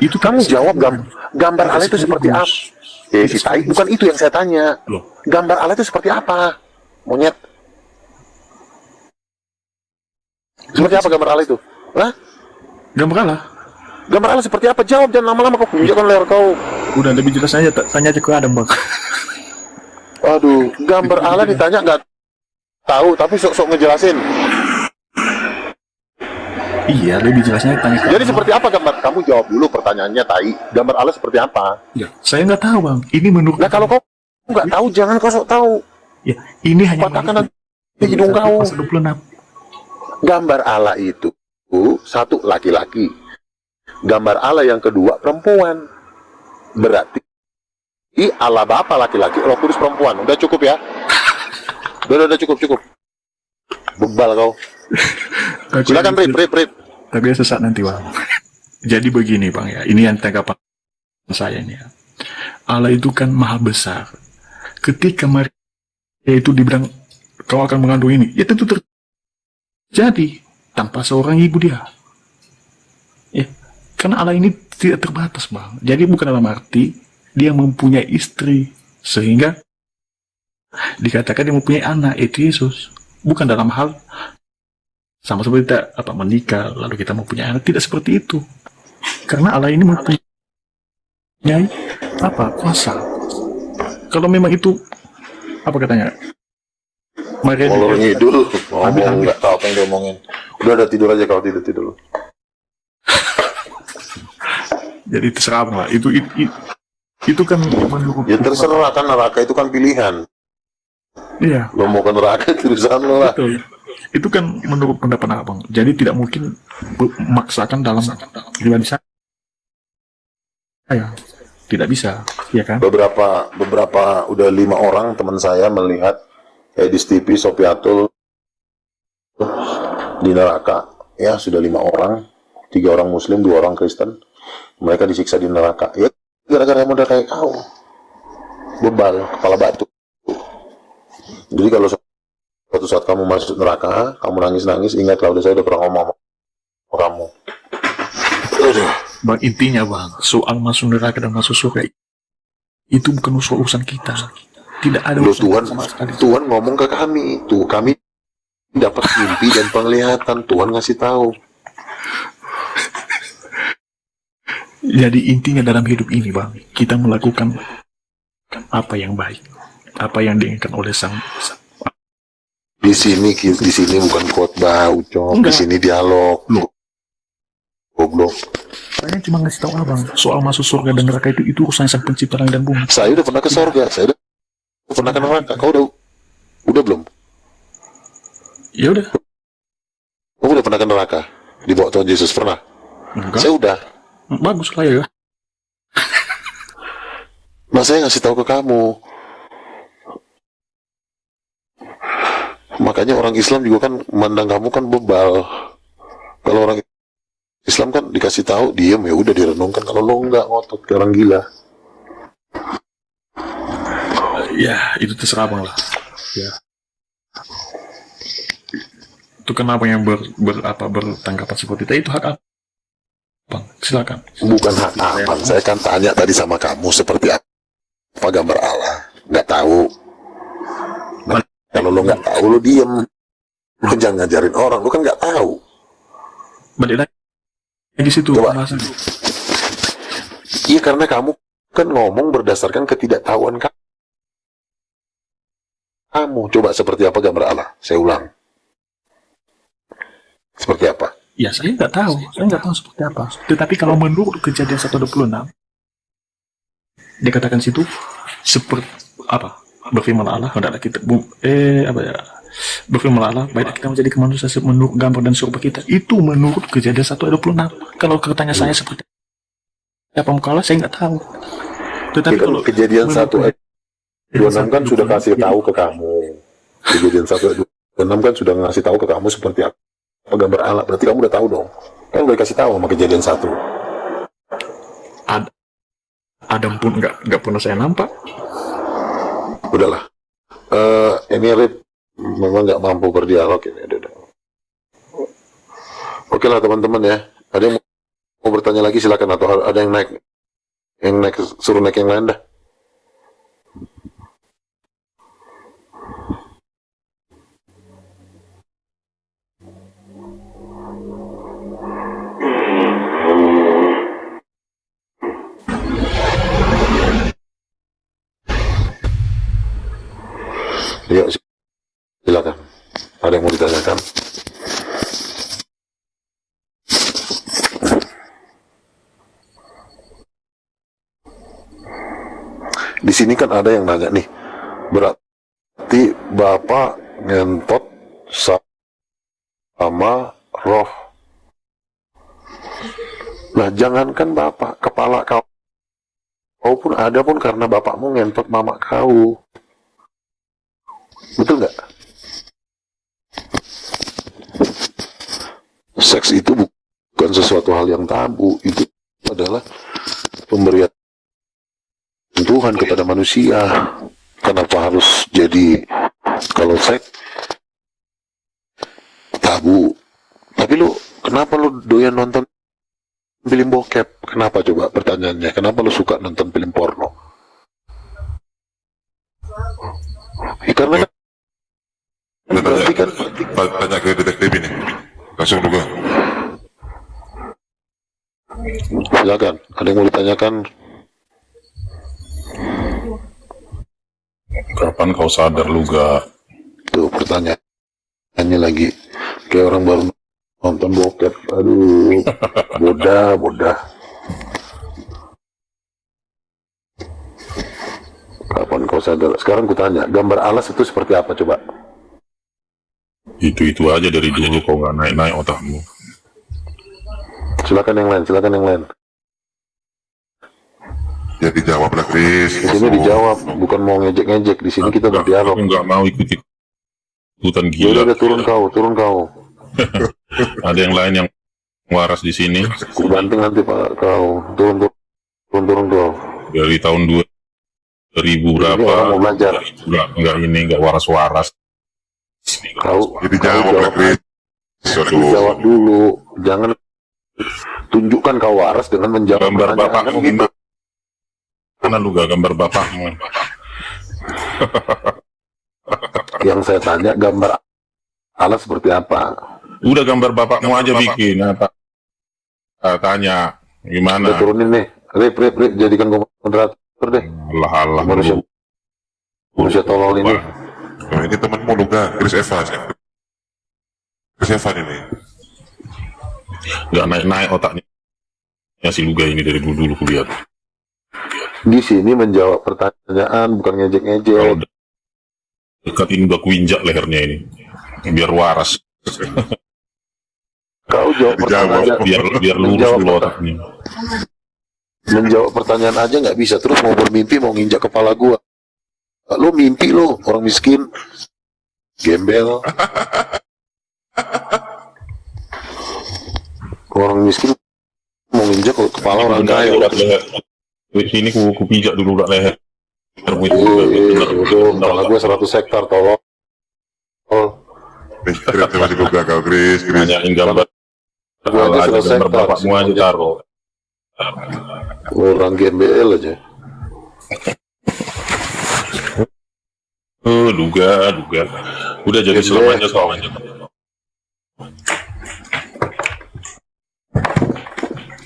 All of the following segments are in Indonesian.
Itu Kamu jawab gambar Allah itu seperti apa? Si tai, bukan itu yang saya tanya. Loh. Gambar Allah itu seperti apa? Monyet. Seperti apa gambar Allah itu? Hah? Gambar Allah? Gambar Allah seperti apa? Jawab, jangan lama-lama kau tunjukkan leher kau. Udah lebih jelas aja, tanya aja ke Adam, Bang. Aduh, gambar Allah ditanya nggak tahu, tapi sok-sok ngejelasin. Iya, lebih jelasnya tanya ke Jadi Adam. seperti apa gambar? Kamu jawab dulu pertanyaannya, tai. Gambar Allah seperti apa? Ya, saya nggak tahu, Bang. Ini menurut... Nah, kalau kau nggak tahu, jangan kau sok tahu. Ya, ini hanya... Patahkan nanti hidung kau. Pasal 26. Gambar Allah itu satu laki-laki. Gambar Allah yang kedua perempuan. Berarti Allah Bapa laki-laki, Roh Kudus perempuan. Udah cukup ya? Udah cukup. Bebal kau. Silakan Rit. Tapi sesat nanti, Bang. Jadi begini, Bang, ya. Ini yang tanggapan saya ini ya. Allah itu kan maha besar. Ketika Maria itu dibilang kau akan mengandung ini, ya tentu terjadi tanpa seorang ibu dia. Ya, karena Allah ini tidak terbatas, Bang. Jadi bukan dalam arti dia mempunyai istri sehingga dikatakan dia mempunyai anak, itu Yesus. Bukan dalam hal sama seperti kita menikah lalu kita mempunyai anak, tidak seperti itu. Karena Allah ini mempunyai kuasa. Kalau memang itu katanya Maria Molor ngidul, ambil. nggak tahu apa yang dia omongin. Udah tidur aja kalau tidur. Jadi terserah, Bang. Itu kan menurut... Ya terserah kan, neraka itu kan pilihan. Iya. Lo mau ke neraka itu urusan lo lah. Betul. Itu kan menurut pendapat Abang. Jadi tidak mungkin memaksakan dalam pribadi saya. Tidak bisa, ya kan? Beberapa udah 5 orang teman saya melihat Edis TV Sopiatul di neraka. Ya sudah 5 orang, 3 orang Muslim, 2 orang Kristen. Mereka disiksa di neraka. Ya gara-gara model kayak kau, bebal, kepala batu. Jadi kalau suatu saat kamu masuk neraka, kamu nangis-nangis, ingatlah saya udah pernah ngomong sama kamu. Bang, intinya, Bang, soal masuk neraka dan masuk surga itu bukan urusan kita. Tidak ada urusan Tuhan, sama sekali. Tuhan ngomong ke kami, kami dapat mimpi dan penglihatan, Tuhan ngasih tahu. Jadi intinya dalam hidup ini, Bang, kita melakukan apa yang baik, apa yang diinginkan oleh Sang. Di sini bukan khotbah, Ucok. Di sini dialog. Goblok. Saya cuma ngasih tahu Abang soal masuk surga dan neraka itu urusan Sang Pencipta langit dan bumi. Saya udah pernah ke surga, saya udah pernah ke neraka. Kau udah belum? Ya udah. Kau udah pernah ke neraka? Dibawa Tuhan Yesus pernah? Enggak. Saya udah. Bagus lah ya. Nah, saya ngasih tahu ke kamu. Makanya orang Islam juga kan memandang kamu kan bebal. Kalau orang Islam kan dikasih tahu, diem, ya udah direnungkan. Kalau lo enggak, ngotot kayak orang gila. Ya, itu terserah Bang lah. Ya. Itu kenapa yang bertanggapan seperti itu hak apa? Bang, silakan. Bukan hak apa. Saya kan tanya tadi sama kamu seperti apa gambar Allah. Nggak tahu. Nah, kalau lo nggak tahu, lo diem. Lo jangan ngajarin orang. Lo kan nggak tahu. Balik lagi di situ. Iya, karena kamu kan ngomong berdasarkan ketidaktahuan kamu. Coba seperti apa gambar Allah? Saya ulang. Seperti apa? Ya, saya nggak tahu seperti apa. Tetapi kalau menurut Kejadian 1:26, dikatakan situ seperti apa? Berfirman Allah, hendaklah kita berfirman Allah, baiklah kita menjadi manusia menurut gambar dan serupa kita. Itu menurut Kejadian 1:26. Kalau katanya saya seperti apa muka Allah, saya nggak tahu. Tetapi ya, kalau Kejadian 1:26 kan sudah kasih tahu ke kamu. Kejadian 1:26 kan sudah ngasih tahu ke kamu seperti apa gambar Allah. Berarti kamu udah tahu dong. Kan udah kasih tahu sama Kejadian 1. Adam pun nggak pernah saya nampak. Udahlah. Ini Rip memang nggak mampu berdialog ini. Oke lah teman-teman ya. Ada yang mau bertanya? tanya lagi silakan, atau ada yang naik suruh naik yang lain dah. Yuk, silakan. Ada yang mau ditanyakan? Di sini kan ada yang nanya nih, berarti Bapak ngentot sama roh. Nah, jangankan Bapak, kepala kau pun ada pun karena bapakmu ngentot mama kau. Betul nggak? Seks itu bukan sesuatu hal yang tabu, itu adalah pemberian Tuhan kepada manusia. Kenapa harus jadi, kalau seks tabu? Tapi kenapa lu doyan nonton film bokep? Kenapa coba pertanyaannya? Kenapa lu suka nonton film porno? Karena berarti kan tanya ke detektif ini langsung juga. Silakan, ada yang mau ditanyakan? Kapan kau sadar Luga? Tuh pertanyaannya lagi kayak orang baru nonton bokep. Aduh, bodah. Kapan kau sadar? Sekarang kutanya, gambar alas itu seperti apa coba? Itu aja dari dulu kau nggak naik otakmu. Silakan yang lain. Ya dijawab lah Chris. Di sini dijawab, bukan mau ngejek-ngejek. Di sini kita berdialog. Aku nggak mau ikutan gila. Udah turun kau. Ada yang lain yang waras di sini. Ku banting nanti Pak kau. Turun kau. Dari tahun 2000 berapa? Ini orang mau belajar. Nggak waras-waras. Kau Jadi jawab lah Chris. jawab dulu. Jangan tunjukkan kau waras dengan menjawab Gambar pertanyaan bapakmu kan gitu. Mana lu gak gambar bapakmu? Yang saya tanya gambar alas seperti apa? Udah gambar bapakmu aja bikin. Tanya gimana? Udah turunin nih. Rip, jadikan moderator deh. Allah Manusia tolol ini. Nah, ini temanmu Luga, Chris Evan ini. Gak naik otaknya. Ya si Luga ini dari dulu kulihat. Di sini menjawab pertanyaan, bukan ngejek-ngejek. Kalau dekat ini udah kuinjak lehernya ini, biar waras. Kau jawab pertanyaan aja. biar lurus dulu otaknya. Menjawab pertanyaan aja nggak bisa, terus mau bermimpi mau nginjak kepala gua. Lu mimpi lu, orang miskin, gembel. Orang miskin mau nginjak kepala orang kaya. Sini ku pijak dulu udah leher. Kepala gua 100 hektar, tolong. Terima kasih Luga kau Chris. Nanyain gambar. Kalau ada gambar bapakmu aja taruh. Orang gembel aja. Luga. Udah jadi selamanya kau.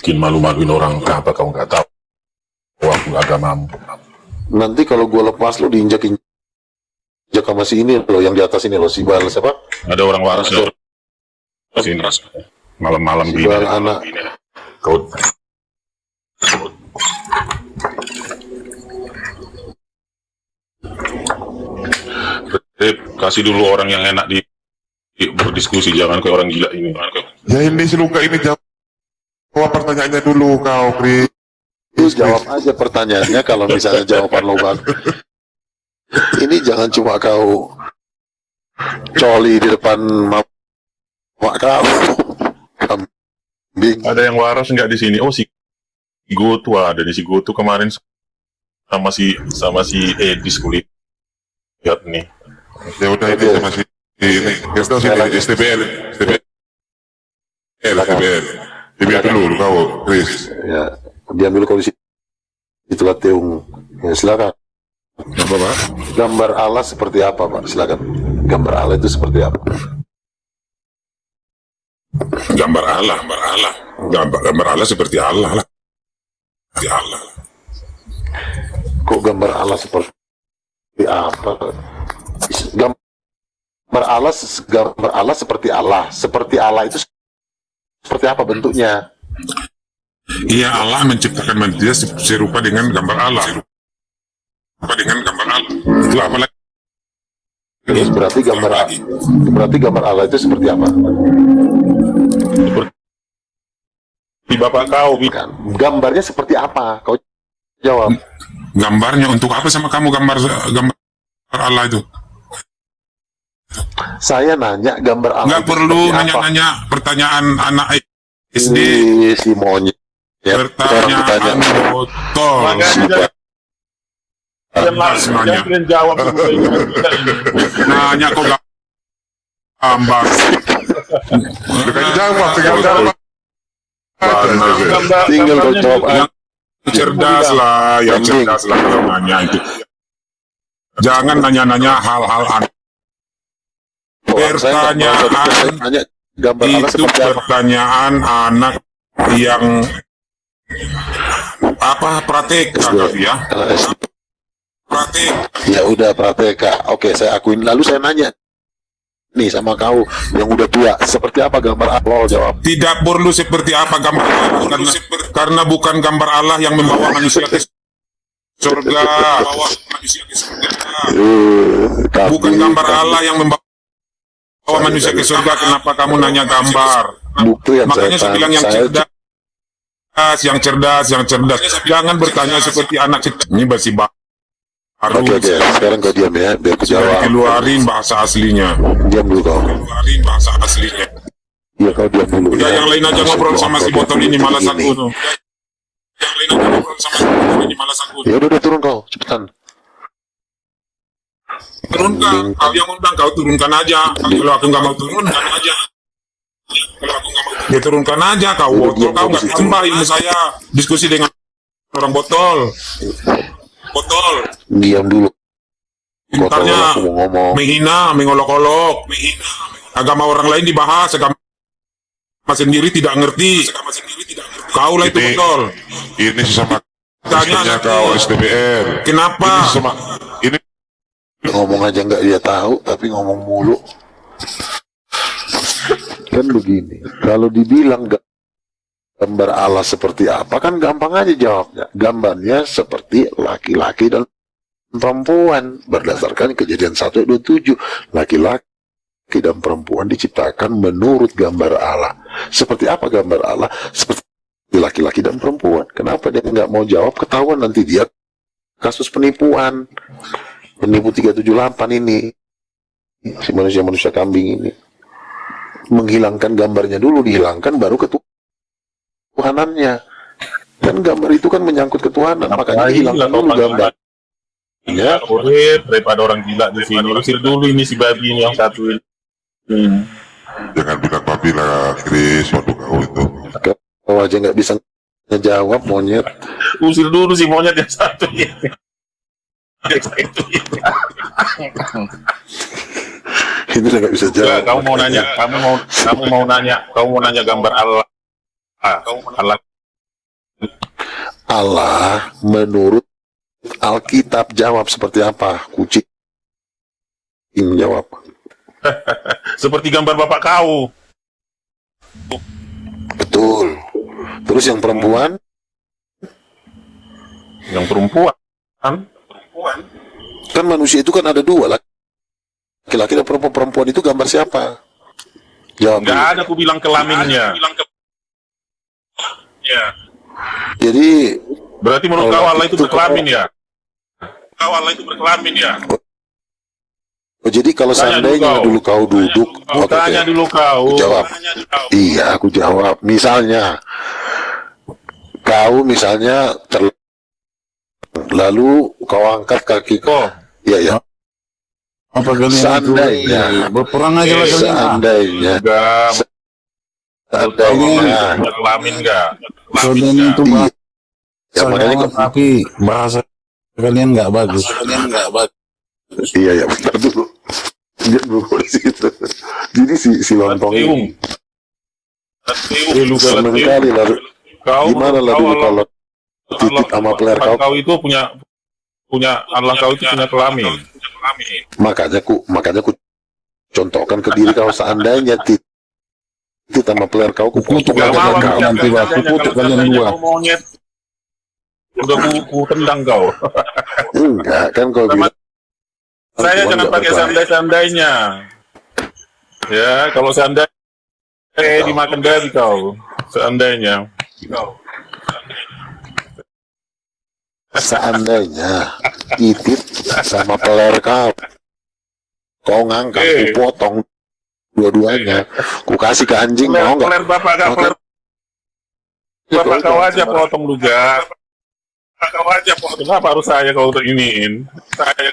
Bikin malu-maluin orang, kenapa kau nggak tahu aku agamamu? Nanti kalau gue lepas lo diinjak sama si ini lo, yang di atas ini lo, si Bal siapa? Ada orang waras ya? Sini malam-malam Si gini. Bal anak. Kau kasih dulu orang yang enak berdiskusi, jangan kayak orang gila ini. Ya ini si Luka ini jawab pertanyaannya dulu kau Chris. Jawab aja pertanyaannya kalau misalnya jawaban lo bagus. Ini jangan cuma kau coli di depan mak kau. Kambing. Ada yang waras nggak di sini? Oh si Gotu ada nih, si Gotu kemarin sama si Edis kulihat nih. Ya udah ini sama si ini. Kita sini STBL. Biar dulu kau, Chris. Ya, diambil kau di situ. Itulah Teung. Ya, silakan. Apa Pak? Gambar Allah seperti apa, Pak? Silakan. Gambar Allah itu seperti apa? Gambar Allah. Gambar Allah seperti Allah lah. Seperti Allah. Kok gambar Allah seperti apa? Gambar Allah seperti Allah. Seperti Allah itu seperti apa bentuknya? Iya, Allah menciptakan manusia serupa dengan gambar Allah. Serupa dengan gambar Allah. Itu apa lagi? Ya, berarti gambar Allah itu seperti apa? Di bapak kau, Kan? Gambarnya seperti apa? Kau jawab. Gambarnya untuk apa sama kamu gambar Allah itu? Saya nanya gambar Allah. Nggak itu perlu seperti apa? nanya-nanya pertanyaan anak SD. Si monyet. Ya, Pertanyaan botol. makanya Nanya. jangan kalian jawab semua ini. Nanya kok gambar. Bukan jawab, tinggal jawab. Tinggal kau jawab aja. Yang cerdas lah, yang cerdas lah kalau nanya itu. Jangan nanya-nanya hal-hal aneh. Saya nanya gambar Allah Itu seperti apa? pertanyaan anak yang pratek ya? Pratek. Ya udah Prateka. Oke, saya akuin. Lalu saya nanya nih sama kau yang udah tua, seperti apa gambar Allah? Jawab. Tidak perlu seperti apa gambar Allah karena bukan gambar Allah yang membawa manusia ke surga. Bukan gambar Allah yang membawa manusia ke surga. Kenapa kamu nanya gambar? Bukti yang Makanya saya bilang yang cerdas, yang cerdas. Jangan bertanya seperti anak kecil. Ini masih baru. Oke, sekarang kau diam ya, biar aku jawab. Keluarin bahasa aslinya. Diam dulu kau. Keluarin bahasa aslinya. Iya, kau diam dulu. Udah ya. yang lain aja ngobrol sama si botol ini, malas aku tuh. Yang lain aja ngobrol sama si botol ini, malas aku. Ya udah turun kau, cepetan. Turunkan, kau yang undang, kau turunkan aja. Kalau aku nggak mau turunkan aja. Kalau aku nggak mau ya turunkan aja, kau botol, kau nggak tambah ilmu saya. Diskusi dengan orang botol. Diam dulu. Pintarnya Aku mau ngomong. menghina, mengolok-olok. Agama orang lain dibahas, agama sendiri tidak ngerti. Kau lah itu Ini- botol. Ini sesama Tanya Kristennya nanti. kau SDPR. Kenapa? Ini sesama ini Ngomong aja nggak dia tahu, tapi ngomong mulu. Kan begini, kalau dibilang gambar Allah seperti apa, kan gampang aja jawabnya. Gambarnya seperti laki-laki dan perempuan. Berdasarkan kejadian 1:27, laki-laki dan perempuan diciptakan menurut gambar Allah. Seperti apa gambar Allah? Seperti laki-laki dan perempuan. Kenapa dia nggak mau jawab? Ketahuan nanti dia kasus penipuan. Penipu 378 ini. Si manusia-manusia kambing ini. Menghilangkan gambarnya dulu, dihilangkan baru ketuhanannya. Kan gambar itu kan menyangkut ketuhanan, makanya dihilangkan dulu gambar. Ya, Urip daripada orang gila di sini. Usir dulu ini si babi ini yang satu ini. jangan bilang babi lah, Chris, waktu kau itu. kau aja nggak bisa ngejawab, monyet. Usir dulu si monyet yang satu ini. Ini udah nggak bisa Enggak, jawab. kamu mau nanya gambar Allah. Allah. Allah menurut Alkitab jawab seperti apa? Kucing jawab. Seperti gambar bapak kau. Betul. Terus yang perempuan? Yang perempuan. Kan manusia itu kan ada dua, laki-laki dan perempuan. Perempuan itu gambar siapa? Jawab. Enggak dulu. ada aku bilang kelaminnya. Ya. Jadi Berarti menurut Kalau kau Allah itu itu berkelamin ya? Allah itu berkelamin ya? oh, jadi kalau Tanya seandainya dulu dulu kau duduk, oke, Tanya oke. dulu kau. Aku jawab. Iya, aku jawab. Misalnya, kau misalnya lalu kau angkat kaki kau. Iya, ya. Apa kalian Seandainya. itu berperang aja lah kalian. Seandainya, Enggak. Seandainya. punya kelamin nggak? Kalian itu Iya. Ya, bahasa makanya Jawa, tapi bahasa kalian nggak bagus. iya ya bentar dulu. Dia dulu di situ. Jadi si lontong ini Lu seneng kali lalu. Gimana lah dulu kalau titik sama player kau? itu punya Allah kau itu punya kelamin. Makanya ku contohkan ke diri kau seandainya titik sama player kau ku Kutuk potong aja kalian kau. nanti bah, kutuk kalian dua. Monyet. Udah ku tendang kau. Enggak kan kau bilang. Saya Tuhan jangan nggak pakai berkelamin. seandainya. Ya, kalau seandainya dimakan dari kau. Seandainya. Seandainya titik sama player kau ngangkat ku potong dua-duanya, ku kasih ke anjing mau nggak? Peler bapak kau, Makan. bapak kau aja potong juga. Bapak kau aja potong. Kenapa harus saya kau iniin? Saya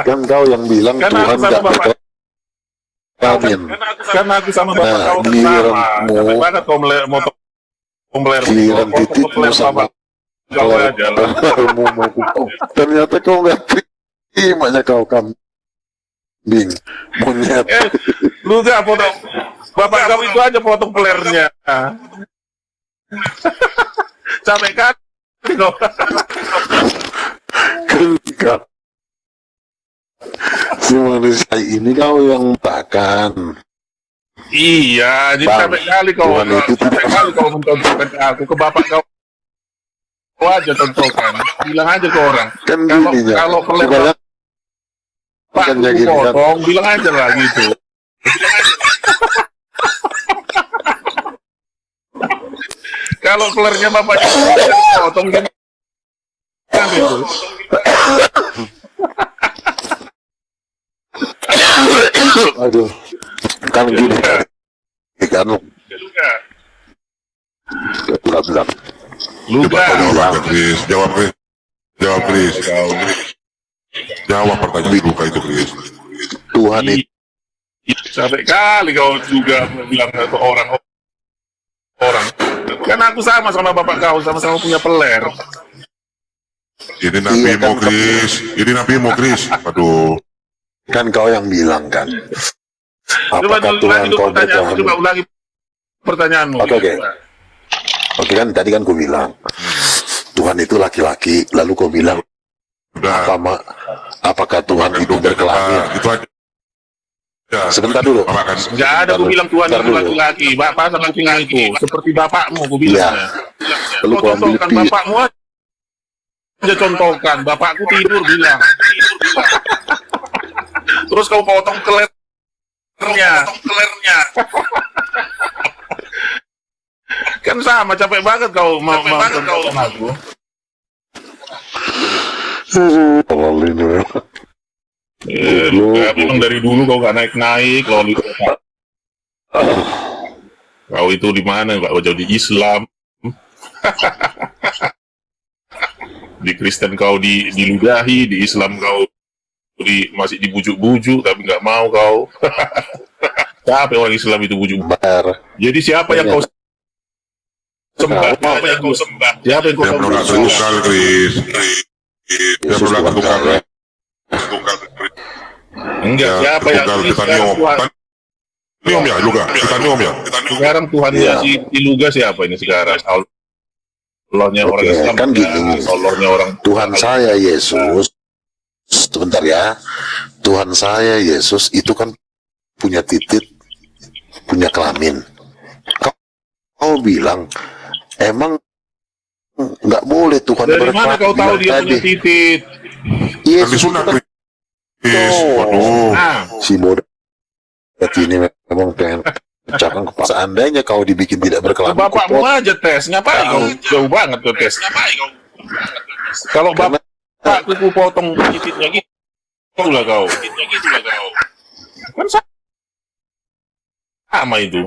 Kan kau yang bilang Kan Tuhan aku sama nggak Bapak. berkelamin. Karena aku sama bapak Nah, kau kan giliran sama. mau- Capek banget kau meler. Giliran titikmu sama Kau aja lah. mau ku potong. Ternyata kau nggak terimanya kau kambing monyet. Lu gak potong. Bapak kau itu aja potong pelernya. Capek kan? Kau. Ketika si manusia ini kau yang takkan. Iya, jadi Bang, capek kali kau. Tuhan itu Capek tidak- kali kau mencontohkan ke aku, ke bapak kau. Kau aja contohkan. Bilang aja ke orang. Kan Kalau- gini ya. kalau peler- Sebanyak Pak, kan aku gini kan. potong. Bilang aja lah gitu. Kalau pelernya bapaknya potong kan gitu. Aduh. Kan gini. Kan bentar. Lu Coba gak. kau jawab aja, Chris. Jawab, Chris. Jawab, Chris. Jawab pertanyaan di luka itu, Chris. Tuhan itu Sampai kali kau juga bilang ke orang. Kan aku sama bapak kau, sama-sama punya peler. Ini nabi Iya, kan, mau, Chris. Ini nabi mau, Chris. Aduh. kan kau yang bilang kan. Coba Apakah ulangi Tuhan dulu kau pertanyaanmu, berkelamin? coba ulangi pertanyaanmu. Oke. Oke kan tadi kan ku bilang Tuhan itu laki-laki, lalu kau bilang Udah. apakah Tuhan itu berkelamin? Itu aja. Ya. Sebentar dulu. Bapak kan. Enggak ada aku bilang Tuhan Bentar itu dulu. laki-laki. Bapak sama kuping itu seperti bapakmu aku bilang. Iya. Lalu Kau kau ambil contohkan pi- bapakmu aja contohkan. Bapakku tidur bilang. Terus kau potong kelernya. Kan sama, capek banget kau mau contohkan aku. Tolol ini memang. Memang dari dulu kau gak naik-naik, lalu kau itu di mana? Kau jauh di Islam, di Kristen kau diludahi, di Islam kau masih dibujuk-bujuk, tapi nggak mau kau. Siapa orang Islam itu bujuk? Bar. Jadi siapa yang kau sembah? Siapa yang kau sembah? Siapa yang kau Dia menolak sembah? tunggal, Chris. Dia Yesus menolak Tuhan tunggal. kau, ya. Enggak, Ya, siapa yang tunggal ini kita sekarang niom. Tuhan? Niom ya, juga. Kita niom ya. Sekarang Tuhannya Iya. si Iluga siapa ini sekarang? Allahnya orang Oke, Islam kan gini. Allahnya orang Tuhan saya Yesus. Sebentar ya. Tuhan saya Yesus itu kan punya titik, punya kelamin. Kau bilang emang nggak boleh Tuhan dari mana kau tahu dia punya tadi. titik? Kan Yesus disunat, itu kan Chris. Waduh. Nah, si bodoh ini memang pengen pecahkan kepala. Seandainya kau dibikin tidak berkelamin, bapakmu kupot. aja tes, ngapain kau jauh banget ke tes? Kalau Karena- bapakku ku potong titiknya gitu, lah kau. Kan sama itu.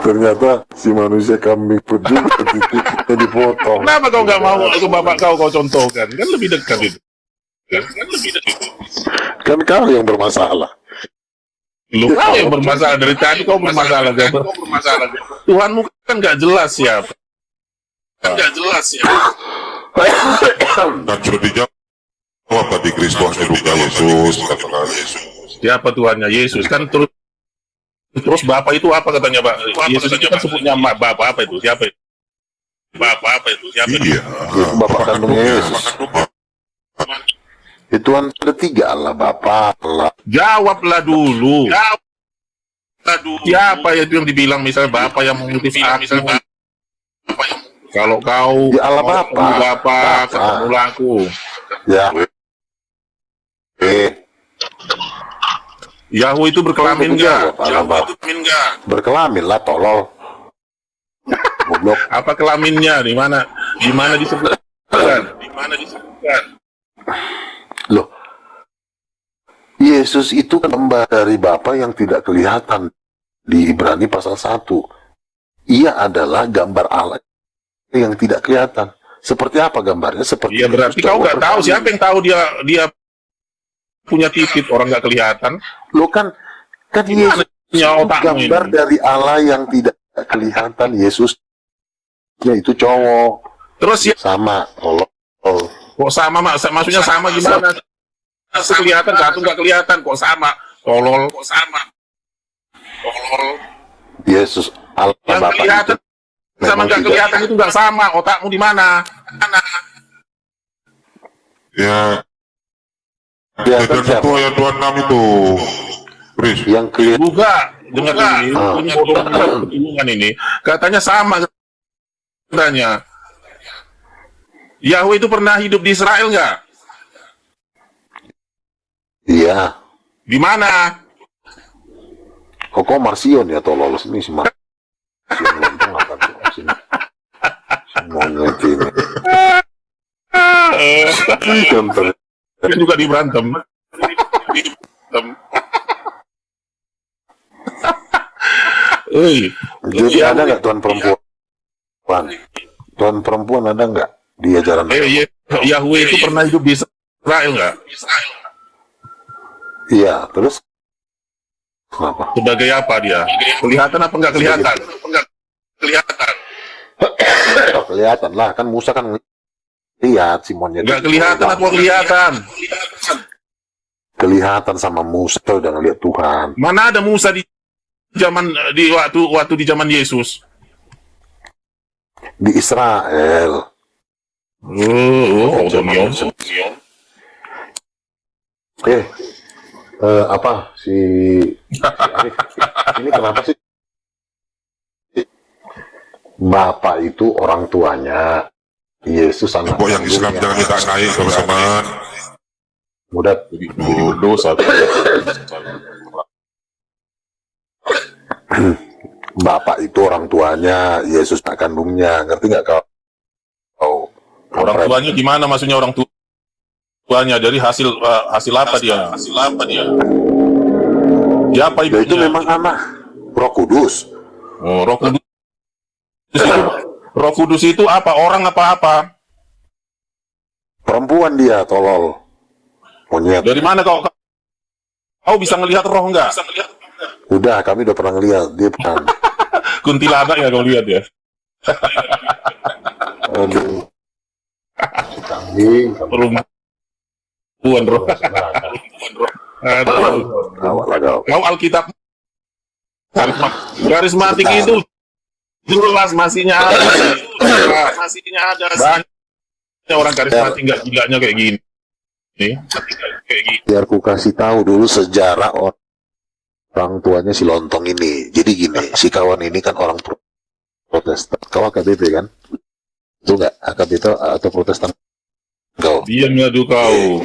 Ternyata si manusia kambing pun juga titiknya dipotong. Kenapa kau nggak mau ke bapak kau contohkan? Kan lebih dekat itu. Kan kau yang bermasalah. Lu kau yang bermasalah dari tadi, kau bermasalah. Tuhanmu kan nggak jelas siapa. Dan sudah dijawab tadi Kristus juga Yesus katakan Siapa Tuhannya? Yesus kan terus Bapak itu apa katanya, Pak? Yesus itu kan sebutnya Bapak apa itu? Siapa itu? iya Itu Bapak kandungnya Yesus. Itu kan ada 3 Allah, Bapa, Allah. Jawablah dulu. Siapa itu yang dibilang misalnya Bapak yang mengutus aku? Kalau kau Ya Allah, mau Bapa. ketemu Bapak, Bapa. ketemulah aku. Ya. Yahweh itu berkelamin enggak? Allah, Bapa. Berkelamin lah, tolol. Goblok. Apa kelaminnya? Di mana disebutkan? Loh. Yesus itu kan hamba dari Bapa yang tidak kelihatan. Di Ibrani pasal 1. Ia adalah gambar Allah yang tidak kelihatan. Seperti apa gambarnya? Seperti Iya, berarti Yesus kau nggak tahu. berkelamin. Siapa yang tahu dia punya titik, orang nggak kelihatan? Lo kan Yesus Ya, itu otakmu gambar ini. dari Allah yang tidak kelihatan. Yesusnya itu cowok. Terus ya, Sama. Tolol. kok sama? Maksudnya sama gimana? Aku kelihatan, satu nggak kelihatan. Kok sama? Tolol. Yesus Allah Yang Bapa kelihatan itu sama memang nggak tidak- kelihatan itu nggak sama. Otakmu di mana? ya kelihatan dan siapa? itu ayat 26 itu Chris Yang kelihatan Juga dengar ini, Ah. ini bodohan ini. Katanya sama katanya. Yahweh itu pernah hidup di Israel nggak? Iya. Di mana? Kok Marsion ya tolol ini si Marsion lontong apa tuh sini. Semuanya ini. Contoh. Kan juga diberantem. Jadi ada nggak tuan perempuan? Tuan perempuan ada nggak di ajaran? Yahweh itu pernah hidup di Israel nggak? Iya, terus kenapa? Sebagai apa dia? Kelihatan apa nggak kelihatan? Oh, kelihatan lah, kan Musa kan lihat si monyet. Nggak kelihatan apa kelihatan? Kelihatan sama Musa udah ngeliat Tuhan. Mana ada Musa di waktu di zaman Yesus? Di Israel. Apa si Arif, ini kenapa sih? Bapak itu orang tuanya, Yesus anak Pokok yang Islam jangan minta naik teman-teman mudah. Jadi berdosa. Bapak itu orang tuanya, Yesus anak kandungnya, ngerti nggak kau? Oh, Orang tuanya gimana maksudnya orang tuanya? Dari hasil apa dia? Siapa Ya, itu ibunya? memang anak Roh Kudus. Oh, Roh Kudus itu apa? Orang apa? Perempuan dia, tolol. Monyet. Dari mana kau bisa ngelihat roh nggak? Udah, kami udah pernah ngeliat dia bukan. Kuntilanak ya kau lihat ya? Aduh. Kambing, Perempuan roh. Aduh. Gawat lah kau. Kau Alkitab karismatik itu jelas masihnya ada. Banyak orang karismatik nggak gilanya kayak gini. Biar ku kasih tahu dulu sejarah orang tuanya si Lontong ini. Jadi gini, si kawan ini kan orang Protestan. Kau AKBP kan? Itu nggak AKBP atau Protestan? Kau. Diam ya kau.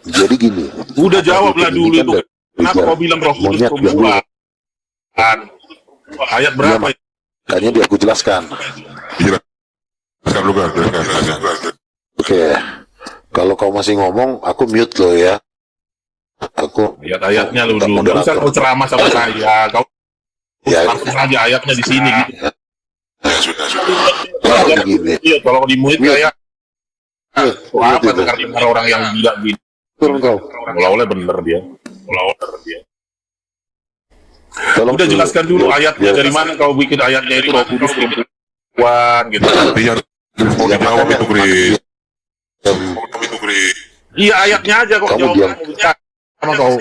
Jadi gini. Udah jawablah AKBP dulu ini itu. kan Kenapa kau bilang Roh Kudus monyet perempuan? Ayat berapa? kayaknya biar aku jelaskan. jelaskan dulu kan jelaskan. Oke. Kalau kau masih ngomong, aku mute lo ya. Aku Ayat-ayatnya lu bukan dulu. Nggak usah moderator. kau ceramah sama saya. Kau Ya, langsung aja ayatnya di sini gitu. Ya sudah jadi gini. Iya, kalau di muid kayak Mute apa itu. dengar orang yang gila gitu. Turun kau. Mulai bener dia. Tolong Udah jelaskan dulu ayatnya, dari mana kau bikin ayatnya itu Roh Kudus perempuan gitu. Iya, mau dijawab itu, Kris. Itu, Kris. Iya, ayatnya aja kok Kamu jawab diam. sama kau.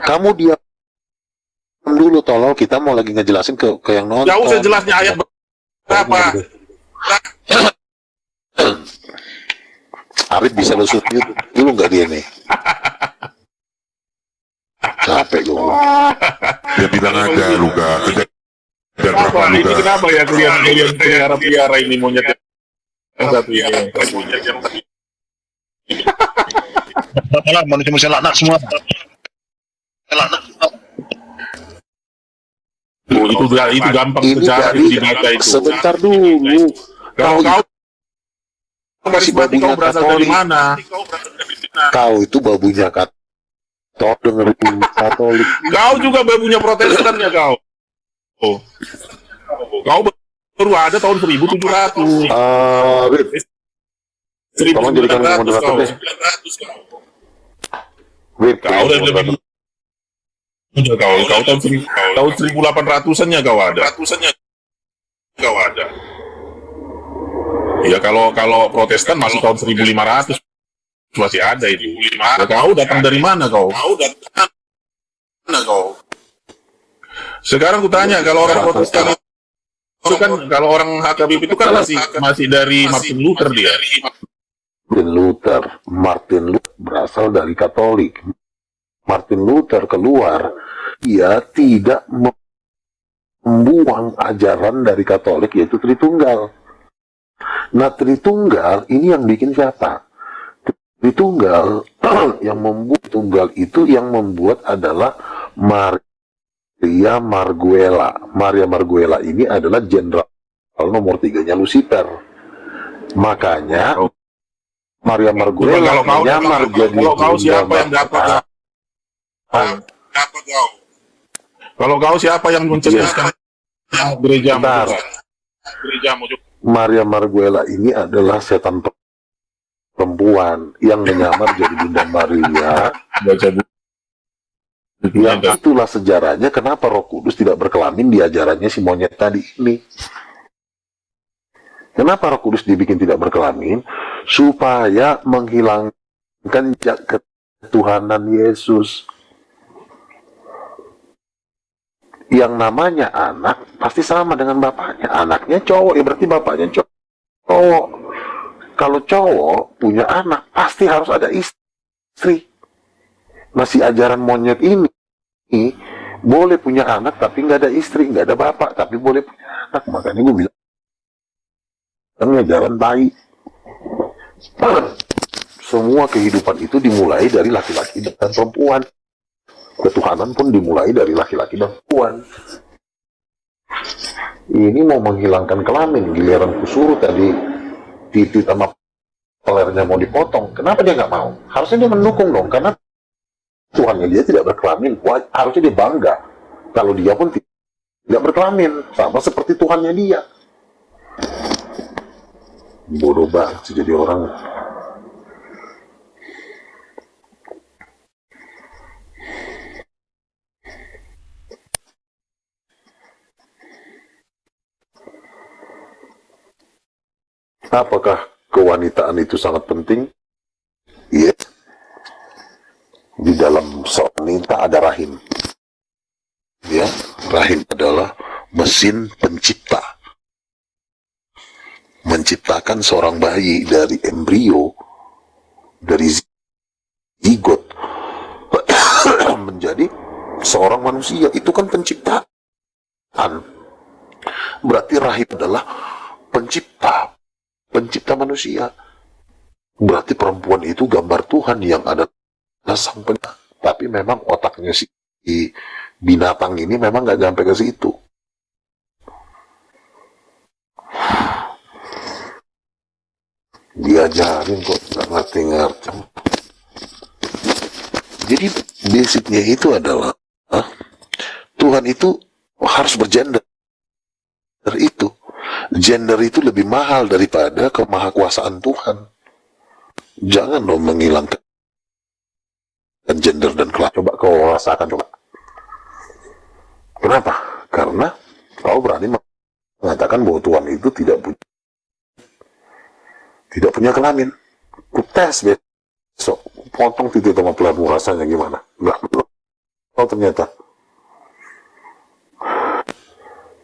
Kamu diam dulu, tolong, kita mau lagi ngejelasin ke yang nonton. Gak usah jelasnya ayat berapa. Arif bisa lu shoot dulu nggak dia nih? Capek gue. Dia bilang aja, Luka. Kejar Kenapa? berapa, Ini Luka? kenapa ya kalian pelihara ini monyet yang satu ini? Malah manusia laknat semua. Laknat. Itu gampang Ini sejarah dari dibaca itu. sebentar dulu. Kalau kau Si karismatik kau babunya berasal dari Katolik. mana? Kau itu babunya Katolik, dengerin Katolik. Kau juga babunya Protestan ya kau. Oh. Kau baru ada tahun 1700. Rip, tolong jadikan 1900 moderator kau. deh. Rip, Kau udah lebih muda kau tahun 1800-annya kau ada. Ya kalau Protestan masih tahun 1500 masih ada itu. Ya, kau datang dari mana kau? Sekarang kutanya, kalau orang Protestan itu kan, kalau orang HKBP itu kan masih dari Martin Luther dia. Martin Luther berasal dari Katolik. Martin Luther keluar, ia tidak membuang ajaran dari Katolik, yaitu Tritunggal. Nah, Tritunggal ini yang bikin siapa? Tritunggal yang membuat Tunggal itu, yang membuat adalah Maria Marguela. Maria Marguela ini adalah jenderal nomor 3-nya Lucifer. Makanya Maria Marguela menyamar jadi kalau kau siapa yang dapat? Kalau kau siapa yang mencetuskan gereja? Maria Marguela ini adalah setan perempuan yang menyamar jadi Bunda Maria. Baca Yang itulah sejarahnya kenapa Roh Kudus tidak berkelamin di ajarannya si monyet tadi ini. Kenapa Roh Kudus dibikin tidak berkelamin? Supaya menghilangkan ketuhanan Yesus. Yang namanya anak pasti sama dengan bapaknya. Anaknya cowok, ya berarti bapaknya cowok. Kalau cowok punya anak pasti harus ada istri. Masih ajaran monyet ini boleh punya anak tapi nggak ada istri, nggak ada bapak, tapi boleh punya anak. Makanya gue bilang ajaran baik. Semua kehidupan itu dimulai dari laki-laki dan perempuan. Ketuhanan pun dimulai dari laki-laki dan perempuan. Ini mau menghilangkan kelamin, giliran kusuruh tadi titik sama pelernya mau dipotong. Kenapa dia nggak mau? Harusnya dia mendukung dong, karena Tuhannya dia tidak berkelamin. Harusnya dia bangga kalau dia pun tidak berkelamin, sama seperti Tuhannya dia. Bodoh banget sih jadi orang. Apakah kewanitaan itu sangat penting? Yes. Di dalam seorang wanita ada rahim. Ya, rahim adalah mesin pencipta. Menciptakan seorang bayi dari embrio, dari zigot, menjadi seorang manusia. Itu kan penciptaan. Berarti rahim adalah pencipta manusia. Berarti perempuan itu gambar Tuhan yang ada sang pencipta. Tapi memang otaknya si binatang ini memang nggak sampai ke situ. Diajarin kok nggak ngerti. Jadi basicnya itu adalah Tuhan itu harus bergender. Itu gender itu lebih mahal daripada kemahakuasaan Tuhan. Jangan dong menghilangkan gender dan kelas. Coba kau rasakan, coba Kenapa? Karena kau berani mengatakan bahwa Tuhan itu tidak punya kelamin. Ku tes besok, potong titik sama pelarmu, rasanya gimana? Enggak, oh ternyata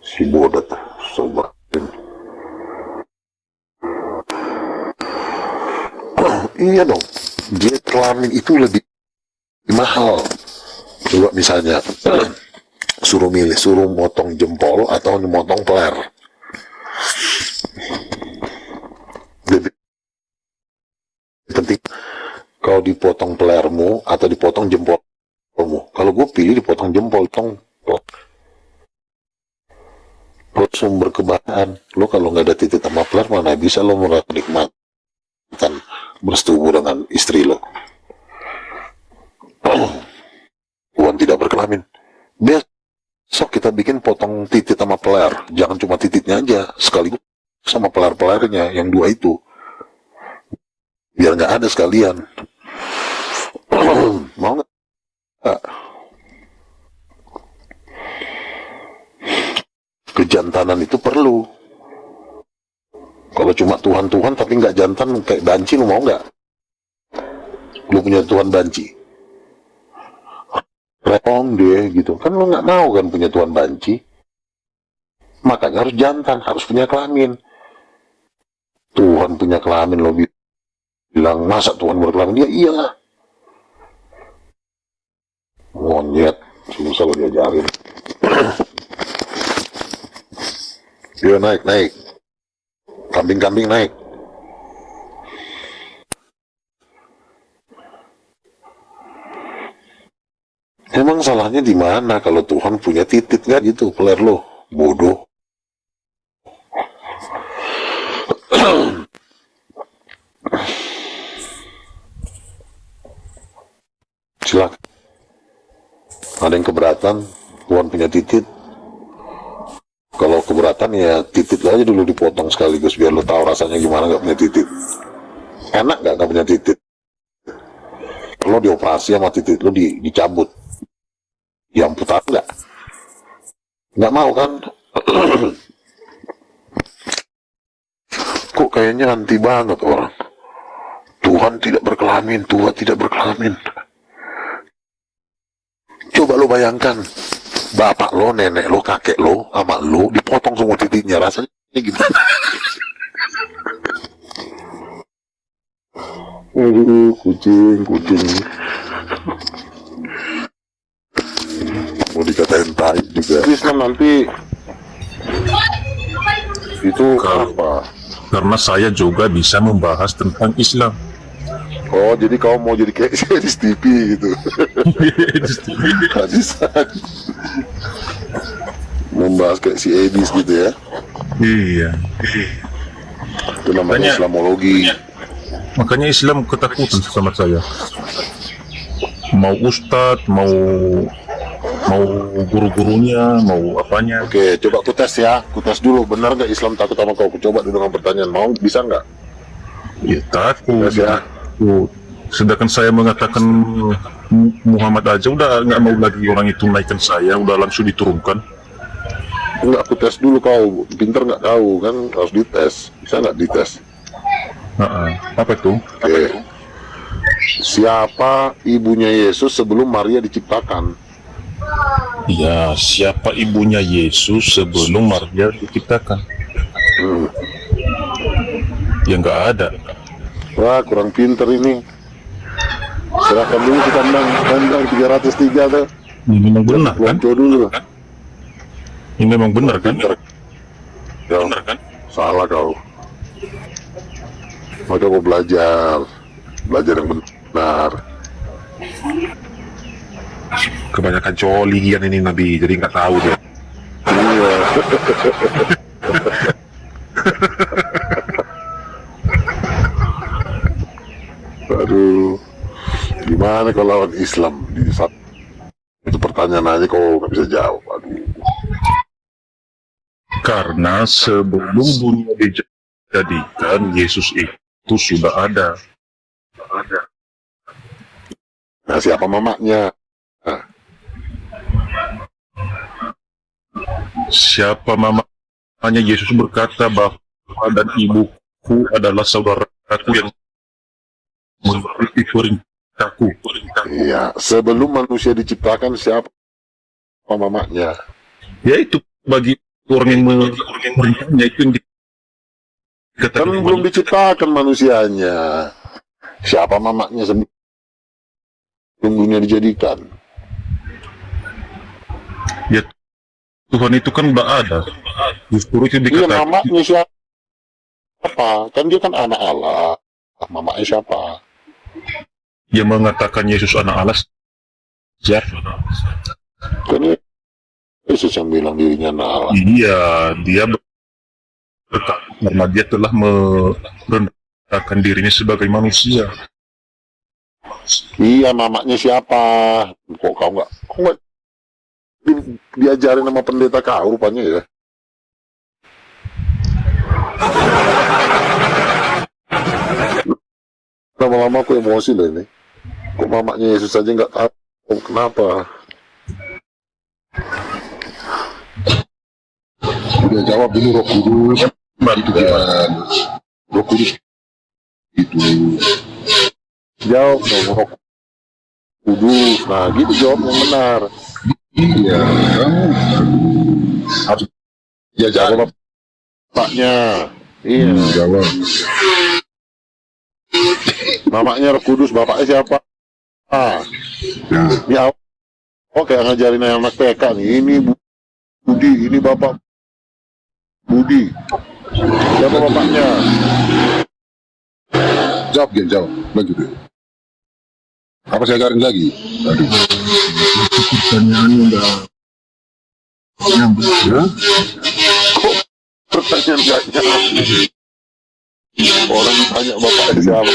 si bodat sobat. Iya dong, dia kelamin itu lebih mahal. Coba misalnya suruh milih, suruh motong jempol atau motong peler. Lebih penting kau dipotong pelermu atau dipotong jempolmu. Kalau gue pilih dipotong jempol, sumber kebahagiaan. Lo kalau nggak ada titik sama peler, mana bisa lo menikmati bersetubuh dengan istri lo. Tuhan tidak berkelamin. Besok kita bikin potong titik sama peler. Jangan cuma titiknya aja, sekaligus sama peler-pelernya yang dua itu. Biar nggak ada sekalian. Mau nggak? Kejantanan itu perlu. Kalau cuma Tuhan tapi nggak jantan kayak banci, lu mau nggak? Lu punya Tuhan banci, repong deh gitu. Kan lu nggak mau kan punya Tuhan banci. Makanya harus jantan, harus punya kelamin. Tuhan punya kelamin, lo bilang masa Tuhan berkelamin? Ya iyalah. Monyet, susah lo diajarin. Yo naik. Kambing-kambing naik. Emang salahnya di mana kalau Tuhan punya titik nggak gitu, peler lo? Bodoh. Silakan. Ada yang keberatan Tuhan punya titik? Kalau keberatan ya titik aja dulu dipotong sekaligus biar lo tahu rasanya gimana nggak punya titik. Enak nggak punya titik? Lo dioperasi sama titik lo dicabut, diamputasi nggak? Nggak mau kan? Kok kayaknya anti banget orang. Tuhan tidak berkelamin, Tuhan tidak berkelamin. Coba lo bayangkan, bapak lo, nenek lo, kakek lo, sama lo dipotong semua titiknya, rasanya gimana? Kucing. Mau dikatain tai juga. Islam nanti itu apa? Karena saya juga bisa membahas tentang Islam. Oh, jadi kau mau jadi kayak si TV gitu. Hadisan. Membahas kayak si Edis gitu ya. Iya. Itu namanya Islamologi. Makanya Islam ketakutan sama saya. Mau ustadz, mau guru-gurunya, mau apanya. Oke, coba aku tes ya. Aku tes dulu, benar nggak Islam takut sama kau? Aku coba dulu dengan pertanyaan. Mau, bisa nggak? Ya takut. Tes ya. Sedangkan saya mengatakan Muhammad aja udah nggak mau lagi orang itu naikkan saya, udah langsung diturunkan. Enggak, aku tes dulu kau. Pinter nggak kau? Kan harus dites. Bisa nggak dites? Apa itu? Oke. Siapa ibunya Yesus sebelum Maria diciptakan? Ya, siapa ibunya Yesus sebelum Maria diciptakan? Ya nggak ada. Wah, kurang pinter ini. Serahkan dulu ke kandang 303 tuh. Ini memang benar kan? Lonco dulu. Ini memang benar kan? Ya, salah kau. Maka mau belajar yang benar. Kebanyakan colian ini Nabi, jadi nggak tahu deh. Iya. Aduh, gimana kalau lawan Islam di saat itu pertanyaan aja kok nggak bisa jawab. Aduh. Karena sebelum dunia dijadikan, Yesus itu sudah ada. Nah, siapa mamanya? Nah, Siapa mamanya Yesus berkata bahwa dan ibuku adalah saudaraku yang mengikuti perintahku. Iya, sebelum manusia diciptakan siapa mamanya? Yaitu bagi orang yang merintahnya itu yang Kan dikatakan belum diciptakan manusianya. Siapa mamanya sebelum dunia dijadikan? Ya, Tuhan itu kan udah ada. Justru itu Iya, dikatakan mamanya siapa? Kan dia kan anak Allah. Mamanya siapa? yang mengatakan Yesus anak Allah. Siapa? Kan Yesus yang bilang dirinya anak Allah. Iya, dia berkata karena dia telah merendahkan dirinya sebagai manusia. Iya, mamanya siapa? Kok kau nggak diajarin sama pendeta kau rupanya ya? Lama-lama aku emosi loh ini. Kok mamanya Yesus aja nggak tahu kenapa? Dia jawab dulu Roh Kudus. Itu kan. Roh Kudus itu. Jawab dong, Roh Kudus. Nah, gitu jawab yang benar. Iya, kamu harus diajarin Bapaknya. Iya. jawab. Mamanya Roh Kudus, bapaknya siapa? Nah, Ya, oke, ngajarin anak TK nih. Ini Budi, ini bapak Budi. Siapa bapaknya? jawab Gen, jawab. Lanjut deh. Apa saya ajarin lagi? Aduh. Pertanyaannya udah nyambung. Ya? Pertanyaan gak nyambung. Orang tanya bapaknya siapa?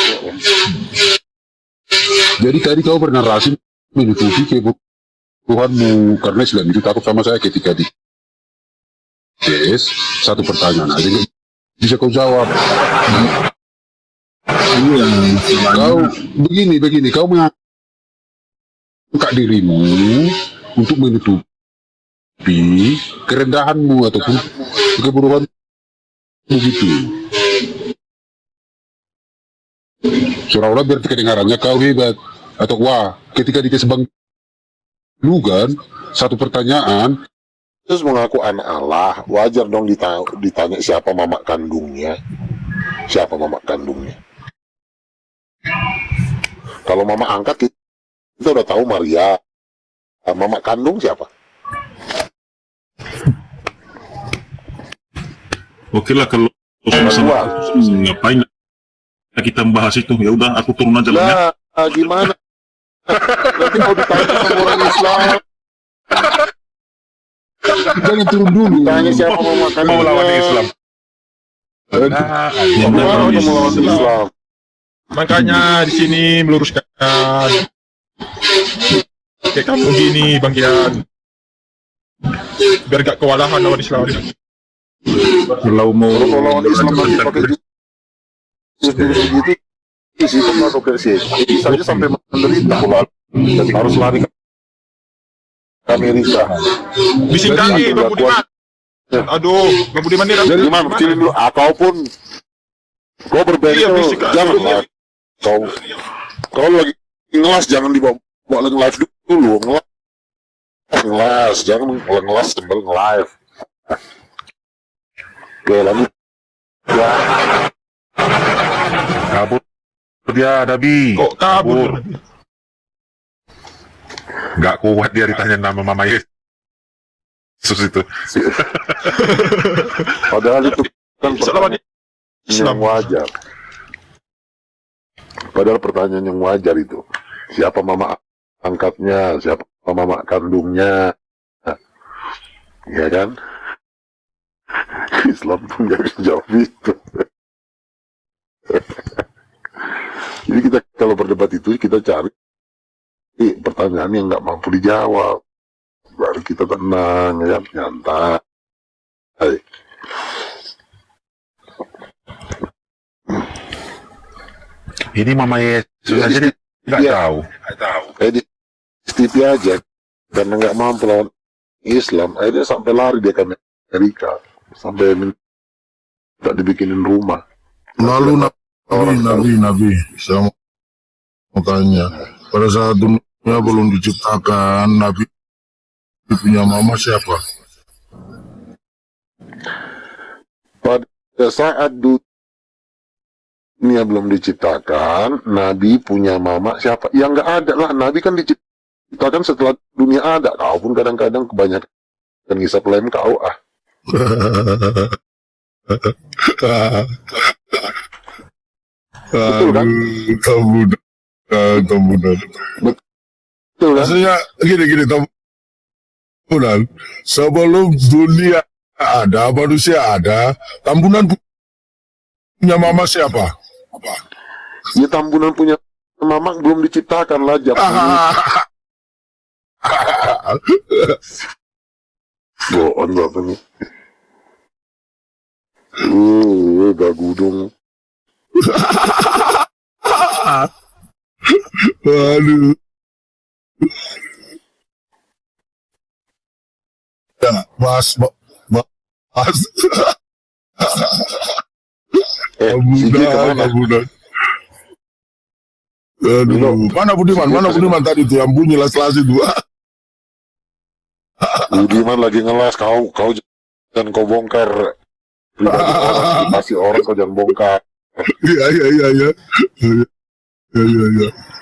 Jadi tadi kau bernarasi menutupi kebutuhanmu karena Islam itu takut sama saya ketika di tes satu pertanyaan aja nggak bisa kau jawab. Iya, Kau begini kau mengangkat dirimu untuk menutupi kerendahanmu ataupun kebodohanmu begitu. Seolah-olah biar kedengarannya kau hebat atau wah ketika dites Bang Lugan satu pertanyaan Terus mengaku anak Allah, wajar dong ditanya siapa mama kandungnya. Siapa mama kandungnya? Kalau mama angkat kita udah tahu Maria. Mama kandung siapa? Oke lah kalau sama ngapain kita bahas itu? Ya udah aku turun aja lah ya. Lah, gimana? Nanti mau ditanya sama orang Islam. jangan turun dulu. Tanya siapa mama kandungnya. Mau lawan Islam. Mau melawan Islam. Makanya di sini meluruskan. Kayak kamu gini, Bang Kian. Biar gak kewalahan lawan Islam. Kalau mau Kalau lawan Islam nanti pakai jurus begitu, isi itu masuk ke sini. Bisa aja sampai menderita. Harus lari ke Amerika. Bisingkangi, Bang Budiman. Aduh, Bang Budiman ini Jadi gimana? Kecilin dulu. Kau pun kau berbeda. Iya, bisik. Jangan lah. Kau lagi ngelas jangan dibawa lagi live dulu. Ngelas, jangan ngelas sambil nge-live. Oke, lanjut. Ya, kabur dia Dabi. kok kabur. Nggak kuat dia ditanya nama Mama Yesus itu. padahal itu kan Lawan pertanyaan yang wajar. Padahal pertanyaan yang wajar itu. Siapa mama angkatnya? Siapa mama kandungnya? Ya kan? Islam pun nggak bisa jawab itu. Jadi kita kalau berdebat itu kita cari pertanyaan yang nggak mampu dijawab. Baru kita tenang, ya, nyantai. Ini Mama Yesus aja dia nggak Iya. tahu. Di TV aja karena nggak mampu lawan Islam, akhirnya sampai lari dia ke Amerika sampai minta dibikinin rumah. Lalu Nabi, saya mau tanya, pada saat dunia belum diciptakan, Nabi punya mama siapa? Pada saat dunia belum diciptakan, Nabi punya mama siapa? Ya nggak ada lah, Nabi kan diciptakan setelah dunia ada. Kau pun kadang-kadang kebanyakan ngisap lem kau ah. Betul kan? Tambunan. Betul kan? Maksudnya gini, tambunan. Sebelum dunia ada, manusia ada, Tambunan punya mama siapa? Ya Tambunan punya mama belum diciptakan lah, Bohong apa nih? Gagudung. Aduh. Ya, Mas. Sigi kemana? Tambunan. Aduh, mana Budiman tadi tuh yang bunyi las-las itu? Budiman lagi ngelas, kau jangan kau bongkar pribadi orang, privasi orang kau jangan bongkar. Iya.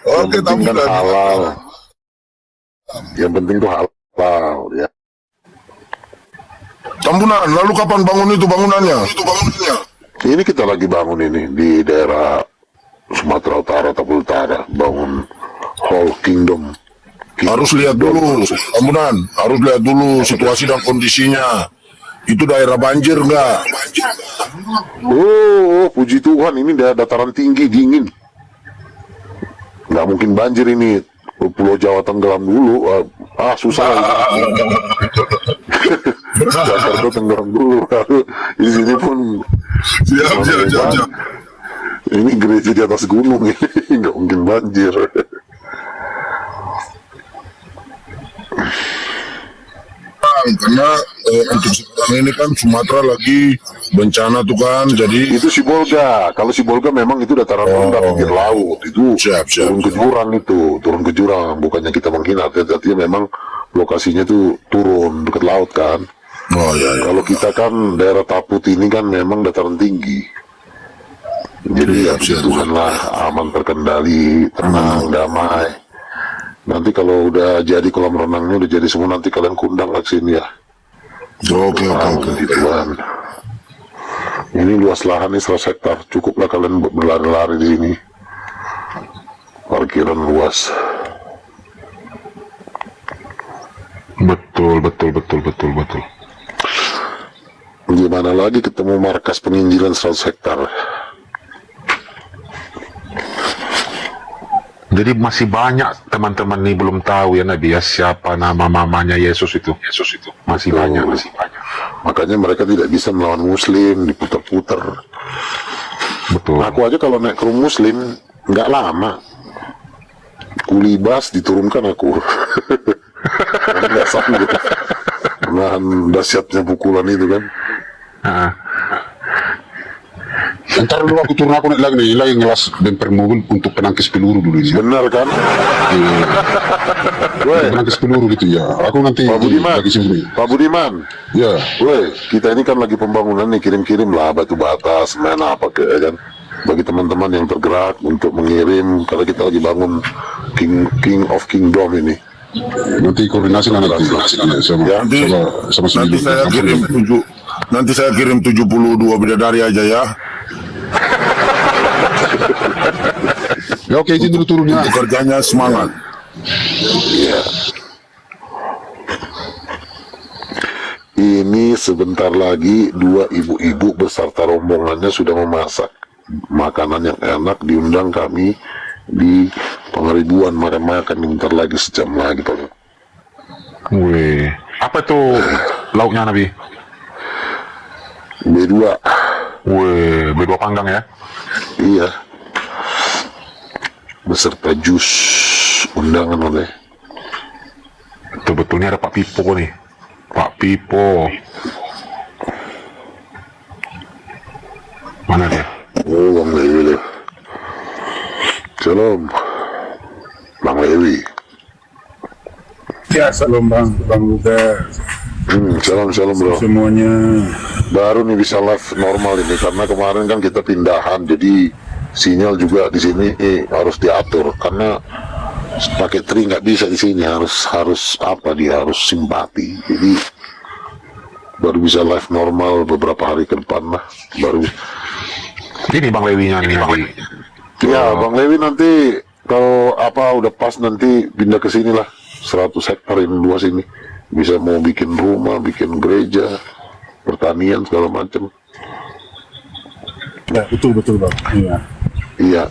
Oke, Yang penting kan Tambunan. halal. Yang penting tuh halal ya. Tambunan, lalu kapan bangun itu bangunannya? Ini kita lagi bangun ini di daerah Sumatera Utara, Tapul Utara, bangun Whole Kingdom. Harus lihat dulu, Tambunan, harus lihat dulu situasi dan kondisinya. Itu daerah banjir enggak? Oh, puji Tuhan, ini dataran tinggi, dingin. Nggak mungkin banjir ini. Pulau Jawa tenggelam dulu. Susah. Jakarta tenggelam dulu. Di sini pun. Siap. Ini gereja di atas gunung ini. Nggak mungkin banjir. Karena untuk sekarang ini kan Sumatera lagi bencana tuh kan, jadi Itu Sibolga. Kalau Sibolga memang itu dataran rendah pinggir laut. Itu Siap. turun ke jurang itu. Turun ke jurang. Bukannya kita menghina. Tapi memang lokasinya itu turun dekat laut kan. iya. Kalau kita kan daerah Taput ini kan memang dataran tinggi. Jadi ya puji Tuhan lah, aman, terkendali, tenang, damai. Nanti kalau udah jadi kolam renangnya udah jadi semua, nanti kalian kundang ke sini ya. Oke. Puji Tuhan. Ini luas lahan ini 100 hektar, cukuplah kalian berlari-lari di sini. Parkiran luas. Betul. Gimana lagi ketemu markas penginjilan 100 hektar? Jadi masih banyak teman-teman nih belum tahu ya Nabi ya siapa nama mamanya Yesus itu. Masih banyak. Makanya mereka tidak bisa melawan Muslim, diputar-putar. Betul. Aku aja kalau naik ke rumah Muslim nggak lama, kulibas diturunkan aku. Nggak sanggup menahan dahsyatnya pukulan itu kan. Ntar dulu aku turun, aku naik lagi ngelas bemper mobil untuk penangkis peluru dulu ini. Benar kan? Weh, Penangkis peluru gitu ya. Aku nanti Pak Budiman, lagi sembunyi. Pak Budiman, Ya. weh, kita ini kan lagi pembangunan nih, kirim-kirim lah batu bata, semen apa ke kan. Bagi teman-teman yang tergerak untuk mengirim, karena kita lagi bangun King of Kingdom ini. Nanti koordinasi lah nanti sama Ya, sama Nanti saya kirim 72 bidadari aja ya. Ya oke, izin dulu turunnya. Kerjanya semangat. Iya. Ini sebentar lagi 2 ibu-ibu beserta rombongannya sudah memasak makanan yang enak, diundang kami di Pengeribuan makan-makan bentar lagi, sejam lagi Pak. Wih, apa itu lauknya Nabi? B2. Wih, B2 panggang ya? Iya. Beserta jus undangan oleh. Betul-betulnya ada Pak Pipo nih. Pak Pipo. Mana dia? Oh, Bang Lewi. Shalom, Bang Lewi. Ya, salam Bang Luga. Shalom bro. Semuanya. Baru nih bisa live normal ini karena kemarin kan kita pindahan, jadi sinyal juga di sini harus diatur karena pakai tri nggak bisa di sini, harus apa dia harus simpati. Jadi baru bisa live normal beberapa hari ke depan lah baru. Ini Bang Lewinya nih. Ya, Bang Lewi nanti kalau apa udah pas nanti pindah ke sini lah, 100 hektar ini luas ini. Bisa mau bikin rumah, bikin gereja, pertanian segala macam. Ya, betul Bang. Iya. Iya.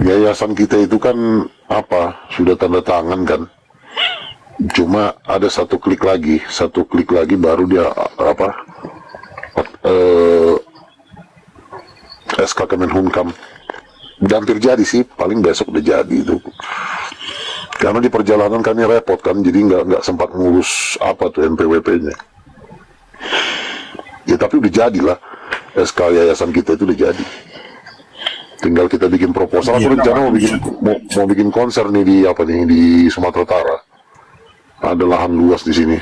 Yayasan kita itu kan apa? Sudah tanda tangan kan. Cuma ada satu klik lagi baru dia apa? SK Kemenhumkam. Udah hampir jadi sih, paling besok udah jadi itu. Karena di perjalanan kan ini repot kan, jadi nggak sempat ngurus apa tuh NPWP-nya. Ya tapi udah jadilah, SK yayasan kita itu udah jadi. Tinggal kita bikin proposal. Aku rencana mau bikin konser nih di apa nih di Sumatera Utara. Ada lahan luas di sini.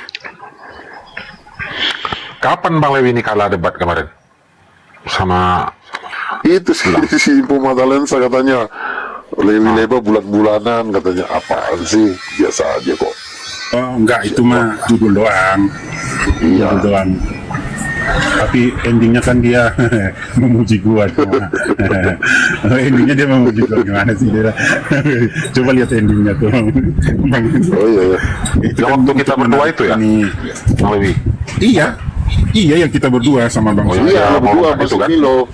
Kapan Bang Lewi ini kalah debat kemarin? Sama Itu sih si Impu Mata Lensa katanya. Lewi Leba bulan-bulanan katanya, apaan sih, biasa aja kok. Oh, enggak, itu mah judul doang. Iya. Judul doang. Tapi endingnya kan dia memuji gua cuma. Endingnya dia memuji gua gimana sih dia? Coba lihat endingnya tuh. Oh iya ya. Itu yang waktu kita berdua itu ya, Bang Lewi? Iya yang kita berdua sama Bang. Oh, Iya, berdua itu masuk kan? Milo.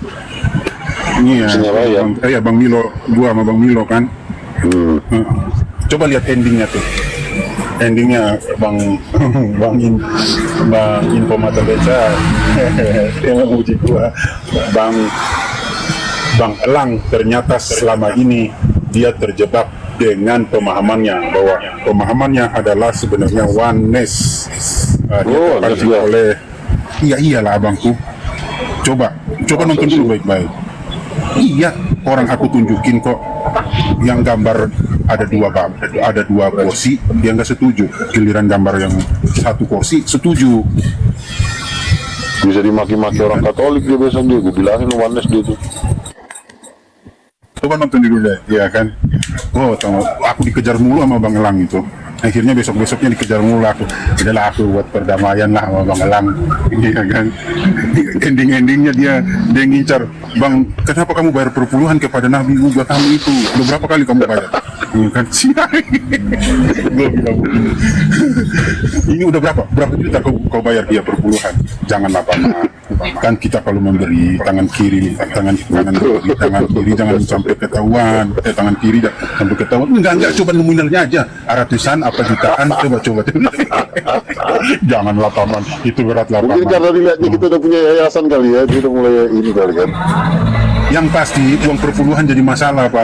Iya. Sinaraya. Bang Milo, gua sama Bang Milo kan. Coba lihat endingnya tuh. Endingnya Bang Info Mata Lensa dia memuji gua. Bang Elang ternyata selama ini dia terjebak dengan pemahamannya bahwa pemahamannya adalah sebenarnya oneness. Dia terpancing oleh iyalah abangku. Coba nonton dulu baik-baik. Iya, orang aku tunjukin kok yang gambar ada dua kursi, dia nggak setuju. Giliran gambar yang satu kursi setuju. Bisa dimaki-maki orang Katolik dia biasanya, gue bilangin oneness dia tuh. Coba nonton dulu deh, ya kan. Oh, aku dikejar mulu sama Bang Elang itu. Akhirnya besoknya dikejar mulu aku. Udahlah aku buat perdamaian lah sama Bang Elang. Iya kan. Endingnya dia ngincar, Bang, kenapa kamu bayar perpuluhan kepada Nabi juga kami itu? Udah berapa kali kamu bayar? Iya kan. Gue bilang begini. Ini udah berapa juta kau bayar dia perpuluhan? Janganlah Pak. Kan kita kalau memberi tangan kiri jangan sampai ketahuan, tangan kiri sampai ketahuan. Enggak, coba nominalnya aja, ratusan apa jutaan, coba janganlah paman, itu beratlah paman. Mungkin karena dilihatnya kita udah punya yayasan kali ya, dia udah mulai ini kali kan. Yang pasti uang perpuluhan jadi masalah Pak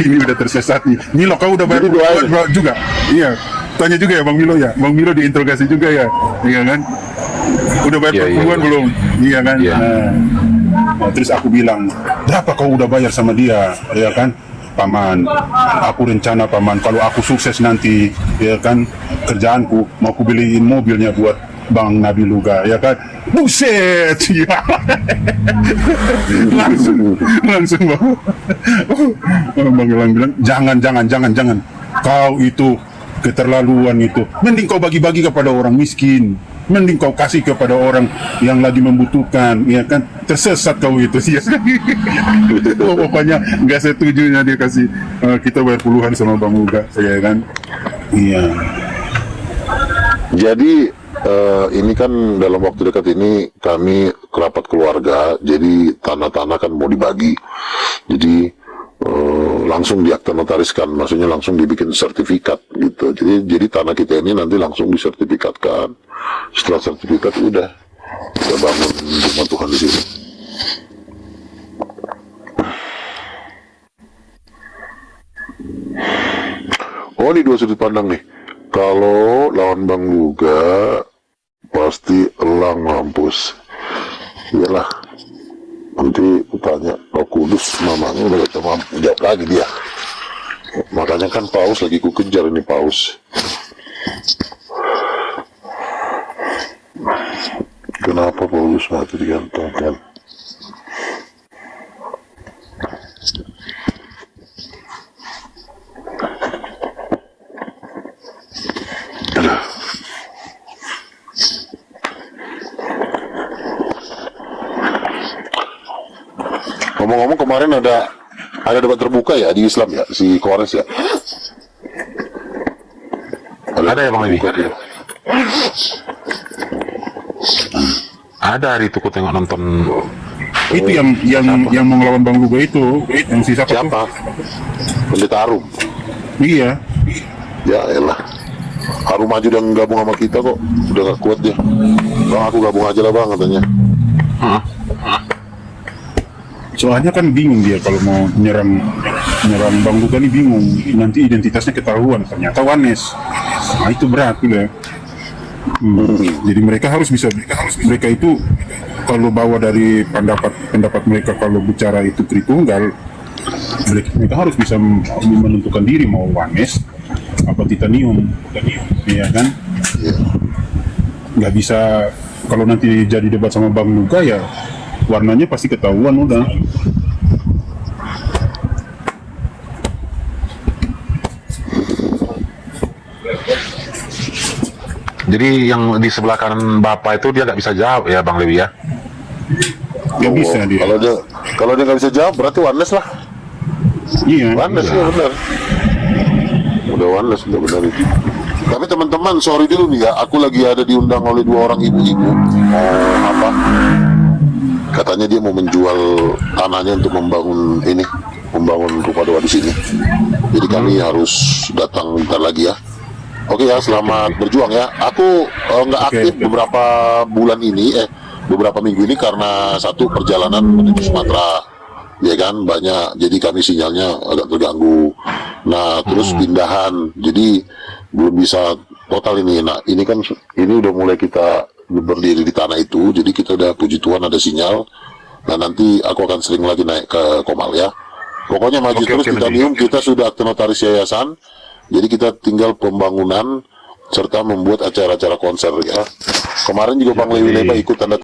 ini udah tersesat nih. Milo, kau udah bayar perpuluhan juga? Iya, tanya juga ya Bang Milo ya. Bang Milo diinterogasi juga ya, iya kan? Udah bayar perpuluhan belum? Iya kan? Nah, terus aku bilang, berapa kau udah bayar sama dia? Ya kan? Paman, aku rencana Paman, kalau aku sukses nanti, ya kan, kerjaanku mau aku beliin mobilnya buat Bang Nabi Luga, ya kan? Buset, ya. langsung Bang Elang bilang, jangan, kau itu keterlaluan itu. Mending kau bagi-bagi kepada orang miskin. Mending kau kasih kepada orang yang lagi membutuhkan, ya kan? Tersesat kau itu sih. Oh, pokoknya nggak setujunya dia kasih kita bayar puluhan sama Bang Luga, ya kan? Iya. Jadi ini kan dalam waktu dekat ini kami kerabat keluarga, jadi tanah-tanah kan mau dibagi. Jadi langsung diakta notariskan, maksudnya langsung dibikin sertifikat gitu. Jadi tanah kita ini nanti langsung disertifikatkan. Setelah sertifikat udah kita bangun rumah Tuhan di sini. Oh, ini dua sudut pandang nih. Kalau lawan Bang Luga pasti Elang mampus. Iyalah, Nanti tanya Roh Kudus, mamanya udah gak coba jawab lagi dia. Makanya kan Paus lagi ku kejar ini Paus. Kenapa Paulus mati digantungkan? Ngomong-ngomong kemarin ada debat terbuka ya di Islam ya, si Kores ya. Ada ya Bang Levi? terbuka dia. Ada hari itu ku tengok nonton. Itu yang mau ngelawan Bang Luga itu, yang si siapa? Siapa? Pendeta Arum. Iya. Ya elah. Arum maju dan gabung sama kita kok. Udah gak kuat dia. Bang aku gabung aja lah bang katanya. Soalnya kan bingung dia kalau mau menyerang Bang Luga nih bingung. Nanti identitasnya ketahuan, ternyata Wanes. Nah itu berat udah. Jadi mereka itu kalau bawa dari pendapat mereka kalau bicara itu Tritunggal, mereka harus bisa menentukan diri mau Wanes apa Titanium, ya kan? Nggak bisa kalau nanti jadi debat sama Bang Luga ya warnanya pasti ketahuan udah. Jadi yang di sebelah kanan Bapak itu dia nggak bisa jawab ya Bang Levi ya? Nggak bisa dia. Kalau dia nggak bisa jawab berarti Wanes lah. Iya. Wanes ya benar. Udah Wanes udah benar itu. Tapi teman-teman sorry dulu nih ya, aku lagi ada diundang oleh 2 orang ibu-ibu. Mau apa? Katanya dia mau menjual tanahnya untuk membangun rumah doa di sini. Jadi kami harus datang bentar lagi ya. Oke ya, selamat berjuang ya. Aku nggak aktif beberapa bulan ini, beberapa minggu ini karena satu perjalanan menuju Sumatera, ya kan banyak. Jadi kami sinyalnya agak terganggu. Nah terus pindahan, jadi belum bisa total ini. Nah ini kan ini udah mulai kita berdiri di tanah itu, jadi kita udah puji Tuhan ada sinyal. Nah nanti aku akan sering lagi naik ke Komal ya. Pokoknya maju terus Titanium. Kita sudah akte notaris yayasan. Jadi kita tinggal pembangunan serta membuat acara-acara konser ya. Kemarin juga Bang Lewi Leba ikut tanda